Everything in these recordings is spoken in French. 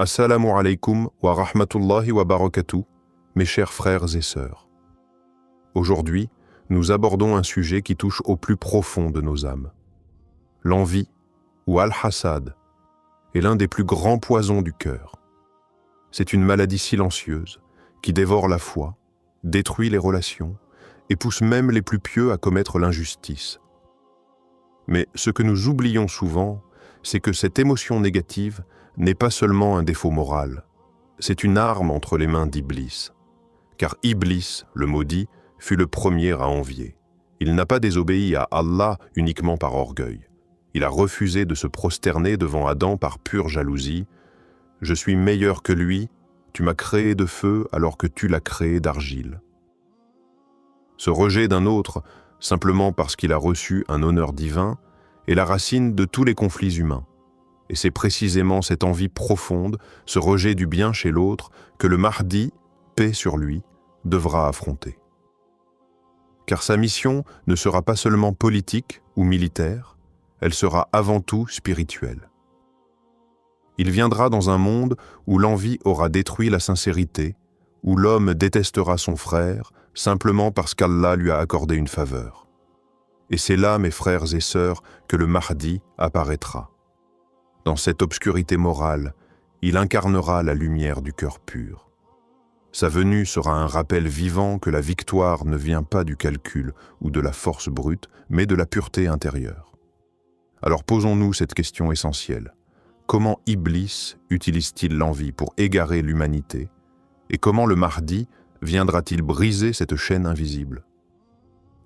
Assalamu alaikum wa rahmatullahi wa barakatuh, mes chers frères et sœurs. Aujourd'hui, nous abordons un sujet qui touche au plus profond de nos âmes. L'envie, ou al-hasad, est l'un des plus grands poisons du cœur. C'est une maladie silencieuse qui dévore la foi, détruit les relations et pousse même les plus pieux à commettre l'injustice. Mais ce que nous oublions souvent, c'est que cette émotion négative n'est pas seulement un défaut moral, c'est une arme entre les mains d'Iblis. Car Iblis, le maudit, fut le premier à envier. Il n'a pas désobéi à Allah uniquement par orgueil. Il a refusé de se prosterner devant Adam par pure jalousie. « Je suis meilleur que lui, tu m'as créé de feu alors que tu l'as créé d'argile. » Ce rejet d'un autre, simplement parce qu'il a reçu un honneur divin, est la racine de tous les conflits humains. Et c'est précisément cette envie profonde, ce rejet du bien chez l'autre, que le Mahdi, paix sur lui, devra affronter. Car sa mission ne sera pas seulement politique ou militaire, elle sera avant tout spirituelle. Il viendra dans un monde où l'envie aura détruit la sincérité, où l'homme détestera son frère simplement parce qu'Allah lui a accordé une faveur. Et c'est là, mes frères et sœurs, que le Mahdi apparaîtra. Dans cette obscurité morale, il incarnera la lumière du cœur pur. Sa venue sera un rappel vivant que la victoire ne vient pas du calcul ou de la force brute, mais de la pureté intérieure. Alors posons-nous cette question essentielle. Comment Iblis utilise-t-il l'envie pour égarer l'humanité? Et comment le Mahdi viendra-t-il briser cette chaîne invisible?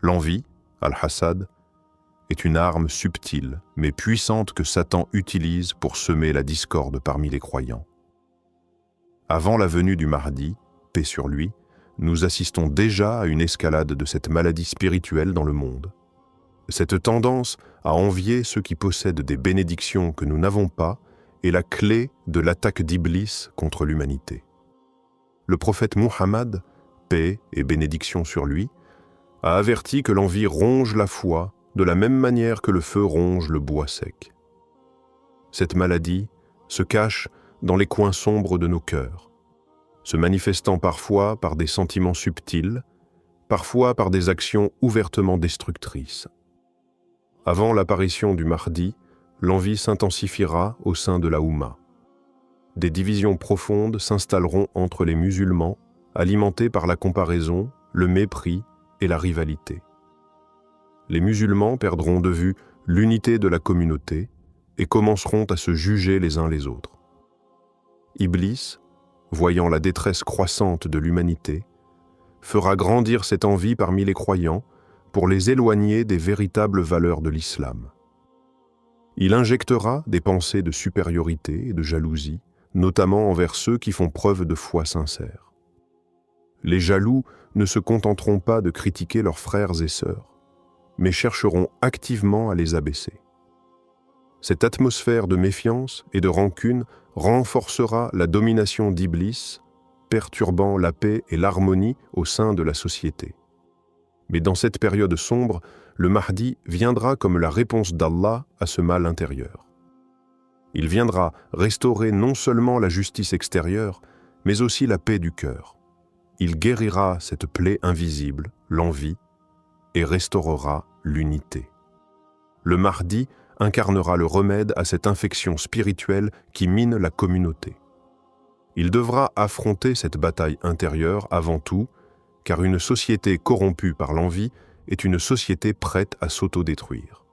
L'envie, al-hasad, est une arme subtile mais puissante que Satan utilise pour semer la discorde parmi les croyants. Avant la venue du Mahdi, paix sur lui, nous assistons déjà à une escalade de cette maladie spirituelle dans le monde. Cette tendance à envier ceux qui possèdent des bénédictions que nous n'avons pas est la clé de l'attaque d'Iblis contre l'humanité. Le prophète Muhammad, paix et bénédiction sur lui, a averti que l'envie ronge la foi de la même manière que le feu ronge le bois sec. Cette maladie se cache dans les coins sombres de nos cœurs, se manifestant parfois par des sentiments subtils, parfois par des actions ouvertement destructrices. Avant l'apparition du Mahdi, l'envie s'intensifiera au sein de la Oumma. Des divisions profondes s'installeront entre les musulmans, alimentées par la comparaison, le mépris et la rivalité. Les musulmans perdront de vue l'unité de la communauté et commenceront à se juger les uns les autres. Iblis, voyant la détresse croissante de l'humanité, fera grandir cette envie parmi les croyants pour les éloigner des véritables valeurs de l'islam. Il injectera des pensées de supériorité et de jalousie, notamment envers ceux qui font preuve de foi sincère. Les jaloux ne se contenteront pas de critiquer leurs frères et sœurs, mais chercheront activement à les abaisser. Cette atmosphère de méfiance et de rancune renforcera la domination d'Iblis, perturbant la paix et l'harmonie au sein de la société. Mais dans cette période sombre, le Mahdi viendra comme la réponse d'Allah à ce mal intérieur. Il viendra restaurer non seulement la justice extérieure, mais aussi la paix du cœur. Il guérira cette plaie invisible, l'envie, et restaurera l'unité. Le Mahdi incarnera le remède à cette infection spirituelle qui mine la communauté. Il devra affronter cette bataille intérieure avant tout, car une société corrompue par l'envie est une société prête à s'autodétruire.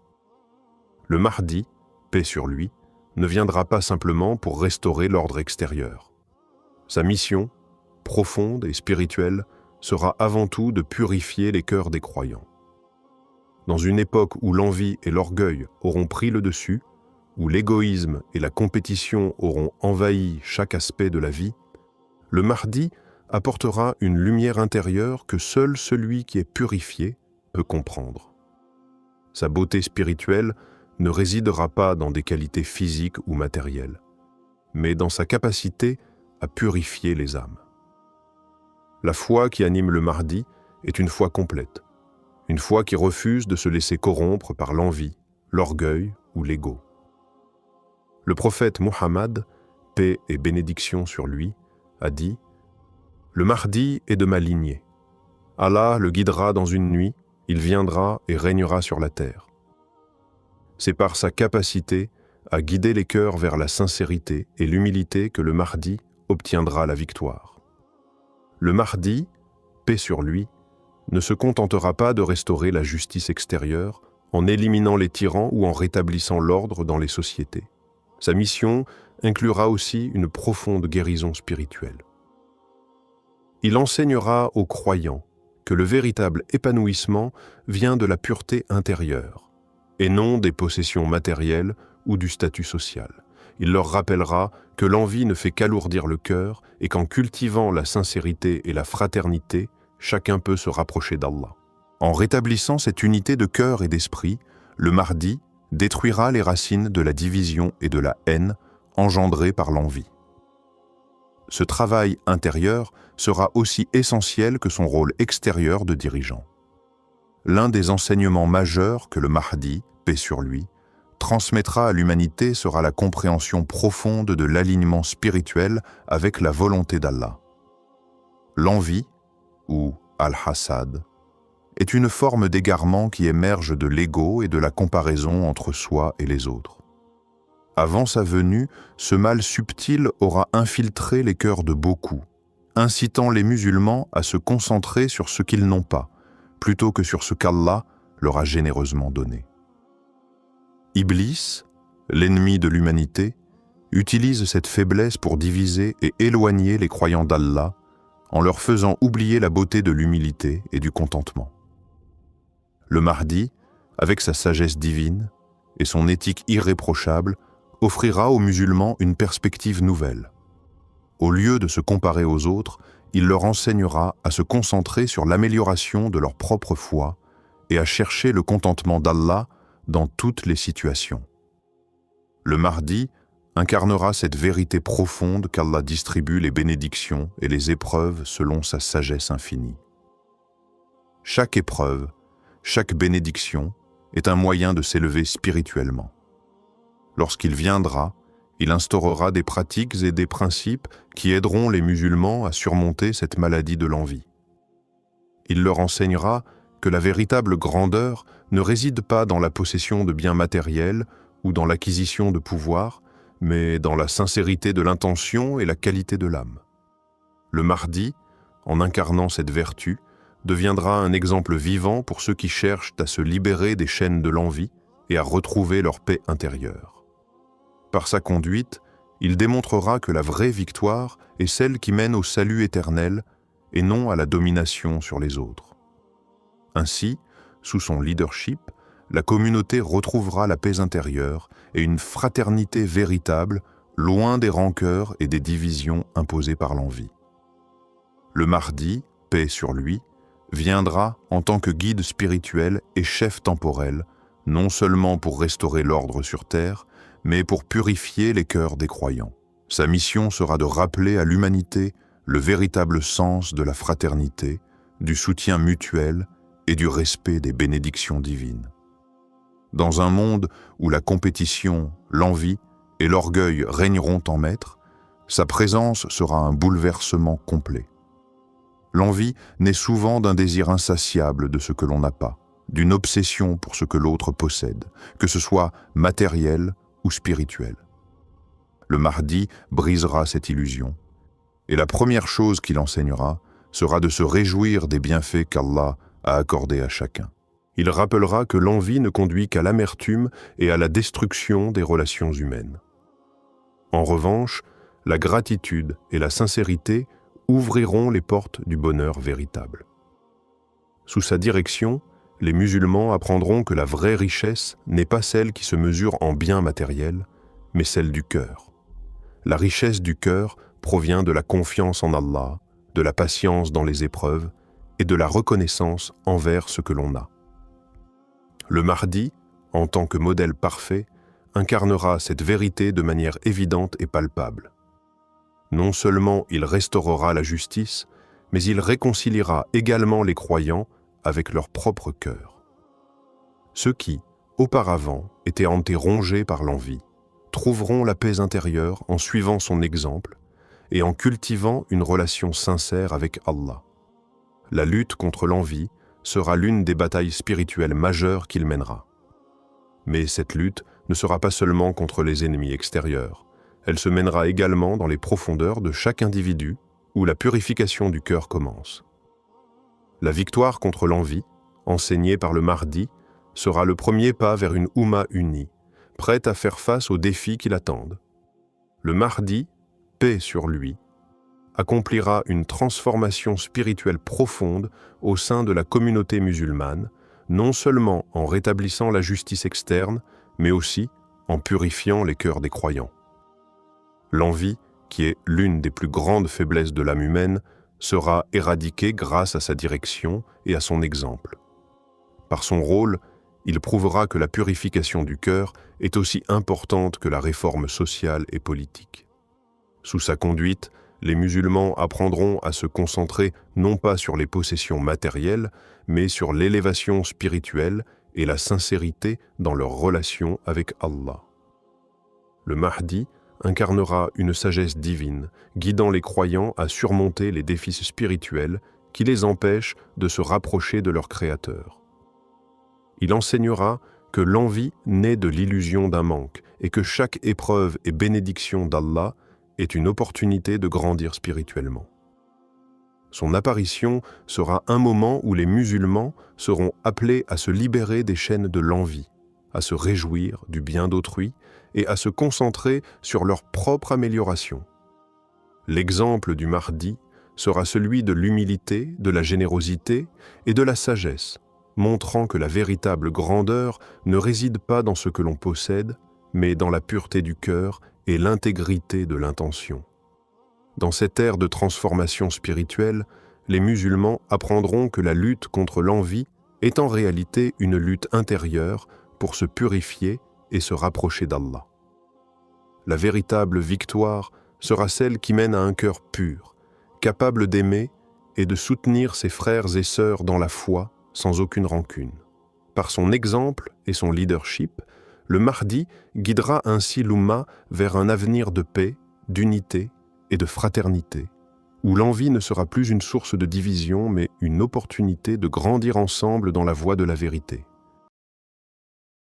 Le Mahdi, paix sur lui, ne viendra pas simplement pour restaurer l'ordre extérieur. Sa mission, profonde et spirituelle, sera avant tout de purifier les cœurs des croyants. Dans une époque où l'envie et l'orgueil auront pris le dessus, où l'égoïsme et la compétition auront envahi chaque aspect de la vie, le Mahdi apportera une lumière intérieure que seul celui qui est purifié peut comprendre. Sa beauté spirituelle ne résidera pas dans des qualités physiques ou matérielles, mais dans sa capacité à purifier les âmes. La foi qui anime le Mahdi est une foi complète, une foi qui refuse de se laisser corrompre par l'envie, l'orgueil ou l'ego. Le prophète Muhammad, paix et bénédiction sur lui, a dit « Le Mahdi est de ma lignée. Allah le guidera dans une nuit, il viendra et régnera sur la terre. C'est par sa capacité à guider les cœurs vers la sincérité et l'humilité que le Mahdi obtiendra la victoire. Le Mahdi, paix sur lui, ne se contentera pas de restaurer la justice extérieure en éliminant les tyrans ou en rétablissant l'ordre dans les sociétés. Sa mission inclura aussi une profonde guérison spirituelle. Il enseignera aux croyants que le véritable épanouissement vient de la pureté intérieure, et non des possessions matérielles ou du statut social. Il leur rappellera que l'envie ne fait qu'alourdir le cœur et qu'en cultivant la sincérité et la fraternité, chacun peut se rapprocher d'Allah. En rétablissant cette unité de cœur et d'esprit, le Mahdi détruira les racines de la division et de la haine engendrées par l'envie. Ce travail intérieur sera aussi essentiel que son rôle extérieur de dirigeant. L'un des enseignements majeurs que le Mahdi, paix sur lui, transmettra à l'humanité sera la compréhension profonde de l'alignement spirituel avec la volonté d'Allah. L'envie, ou al-hasad, est une forme d'égarement qui émerge de l'ego et de la comparaison entre soi et les autres. Avant sa venue, ce mal subtil aura infiltré les cœurs de beaucoup, incitant les musulmans à se concentrer sur ce qu'ils n'ont pas, plutôt que sur ce qu'Allah leur a généreusement donné. Iblis, l'ennemi de l'humanité, utilise cette faiblesse pour diviser et éloigner les croyants d'Allah en leur faisant oublier la beauté de l'humilité et du contentement. Le Mahdi, avec sa sagesse divine et son éthique irréprochable, offrira aux musulmans une perspective nouvelle. Au lieu de se comparer aux autres, il leur enseignera à se concentrer sur l'amélioration de leur propre foi et à chercher le contentement d'Allah dans toutes les situations. Le Mahdi incarnera cette vérité profonde qu'Allah distribue les bénédictions et les épreuves selon sa sagesse infinie. Chaque épreuve, chaque bénédiction est un moyen de s'élever spirituellement. Lorsqu'il viendra, il instaurera des pratiques et des principes qui aideront les musulmans à surmonter cette maladie de l'envie. Il leur enseignera que la véritable grandeur ne réside pas dans la possession de biens matériels ou dans l'acquisition de pouvoir, mais dans la sincérité de l'intention et la qualité de l'âme. Le Mahdi, en incarnant cette vertu, deviendra un exemple vivant pour ceux qui cherchent à se libérer des chaînes de l'envie et à retrouver leur paix intérieure. Par sa conduite, il démontrera que la vraie victoire est celle qui mène au salut éternel et non à la domination sur les autres. Ainsi, sous son leadership, la communauté retrouvera la paix intérieure et une fraternité véritable, loin des rancœurs et des divisions imposées par l'envie. Le Mahdi, paix sur lui, viendra en tant que guide spirituel et chef temporel, non seulement pour restaurer l'ordre sur terre, mais pour purifier les cœurs des croyants. Sa mission sera de rappeler à l'humanité le véritable sens de la fraternité, du soutien mutuel et du respect des bénédictions divines. Dans un monde où la compétition, l'envie et l'orgueil régneront en maître, sa présence sera un bouleversement complet. L'envie naît souvent d'un désir insatiable de ce que l'on n'a pas, d'une obsession pour ce que l'autre possède, que ce soit matériel ou spirituel. Le Mahdi brisera cette illusion, et la première chose qu'il enseignera sera de se réjouir des bienfaits qu'Allah a accordés à chacun. Il rappellera que l'envie ne conduit qu'à l'amertume et à la destruction des relations humaines. En revanche, la gratitude et la sincérité ouvriront les portes du bonheur véritable. Sous sa direction, les musulmans apprendront que la vraie richesse n'est pas celle qui se mesure en biens matériels, mais celle du cœur. La richesse du cœur provient de la confiance en Allah, de la patience dans les épreuves et de la reconnaissance envers ce que l'on a. Le Mahdi, en tant que modèle parfait, incarnera cette vérité de manière évidente et palpable. Non seulement il restaurera la justice, mais il réconciliera également les croyants avec leur propre cœur. Ceux qui, auparavant, étaient hantés rongés par l'envie, trouveront la paix intérieure en suivant son exemple et en cultivant une relation sincère avec Allah. La lutte contre l'envie sera l'une des batailles spirituelles majeures qu'il mènera. Mais cette lutte ne sera pas seulement contre les ennemis extérieurs. Elle se mènera également dans les profondeurs de chaque individu où la purification du cœur commence. La victoire contre l'envie, enseignée par le Mahdi, sera le premier pas vers une Oumma unie, prête à faire face aux défis qui l'attendent. Le Mahdi, paix sur lui, accomplira une transformation spirituelle profonde au sein de la communauté musulmane, non seulement en rétablissant la justice externe, mais aussi en purifiant les cœurs des croyants. L'envie, qui est l'une des plus grandes faiblesses de l'âme humaine, sera éradiquée grâce à sa direction et à son exemple. Par son rôle, il prouvera que la purification du cœur est aussi importante que la réforme sociale et politique. Sous sa conduite, les musulmans apprendront à se concentrer non pas sur les possessions matérielles, mais sur l'élévation spirituelle et la sincérité dans leur relation avec Allah. Le Mahdi incarnera une sagesse divine, guidant les croyants à surmonter les défis spirituels qui les empêchent de se rapprocher de leur Créateur. Il enseignera que l'envie naît de l'illusion d'un manque et que chaque épreuve et bénédiction d'Allah est une opportunité de grandir spirituellement. Son apparition sera un moment où les musulmans seront appelés à se libérer des chaînes de l'envie, à se réjouir du bien d'autrui et à se concentrer sur leur propre amélioration. L'exemple du Mahdi sera celui de l'humilité, de la générosité et de la sagesse, montrant que la véritable grandeur ne réside pas dans ce que l'on possède, mais dans la pureté du cœur et l'intégrité de l'intention. Dans cette ère de transformation spirituelle, les musulmans apprendront que la lutte contre l'envie est en réalité une lutte intérieure pour se purifier et se rapprocher d'Allah. La véritable victoire sera celle qui mène à un cœur pur, capable d'aimer et de soutenir ses frères et sœurs dans la foi sans aucune rancune. Par son exemple et son leadership, le Mahdi guidera ainsi l'Oumma vers un avenir de paix, d'unité et de fraternité, où l'envie ne sera plus une source de division, mais une opportunité de grandir ensemble dans la voie de la vérité.